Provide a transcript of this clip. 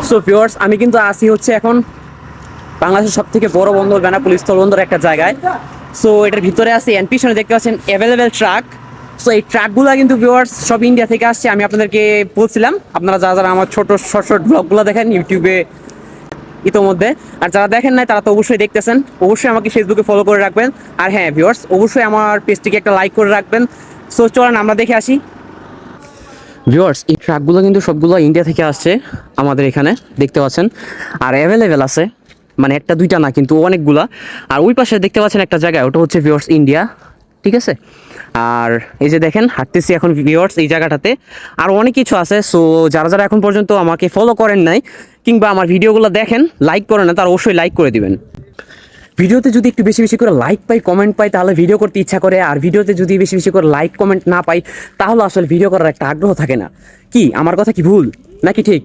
So viewers, আমি কিন্তু আসি হচ্ছে এখন বাংলাদেশের সব থেকে বড় বন্দর বেনাপোল স্থলবন্দর একটা জায়গায়। সো এটার ভিতরে আছে এন্ড পিছনে দেখতে পাচ্ছেন অ্যাভেলেবেল ট্রাক। সো এই ট্রাকগুলো কিন্তু ভিউয়ার্স সব ইন্ডিয়া থেকে আসছে। আমি আপনাদেরকে বলছিলাম, আপনারা যারা যারা আমার ছোট শর্ট শর্ট ব্লগগুলো দেখেন ইউটিউবে ইতোমধ্যে, আর যারা দেখেন নাই তারা তো অবশ্যই দেখতেছেন, অবশ্যই আমাকে ফেসবুকে ফলো করে রাখবেন। আর হ্যাঁ ভিউয়ার্স, অবশ্যই আমার পেজটিকে একটা লাইক করে রাখবেন। সো চলেন আমরা দেখে আসি। ভিউয়ার্স, এই ট্রাকগুলো কিন্তু সবগুলো ইন্ডিয়া থেকে আসছে আমাদের এখানে দেখতে পাচ্ছেন, আর অ্যাভেলেবেল আছে, মানে একটা দুইটা না কিন্তু অনেকগুলা। আর ওই পাশে দেখতে পাচ্ছেন একটা জায়গায়, ওটা হচ্ছে ভিউয়ার্স ইন্ডিয়া, ঠিক আছে। আর এই যে দেখেন হাঁটতেছি এখন ভিউয়ার্স এই জায়গাটাতে, আর অনেক কিছু আছে। সো যারা যারা এখন পর্যন্ত আমাকে ফলো করেন নাই কিংবা আমার ভিডিওগুলো দেখেন লাইক করেন না, তারা অবশ্যই লাইক করে দিবেন। ভিডিওতে যদি একটু বেশি বেশি করে লাইক পাই, কমেন্ট পাই, তাহলে ভিডিও করতে ইচ্ছা করে। আর ভিডিওতে যদি বেশি বেশি করে লাইক কমেন্ট না পাই, তাহলে আসলে ভিডিও করার একটা আগ্রহ থাকে না। কি আমার কথা কি ভুল নাকি ঠিক?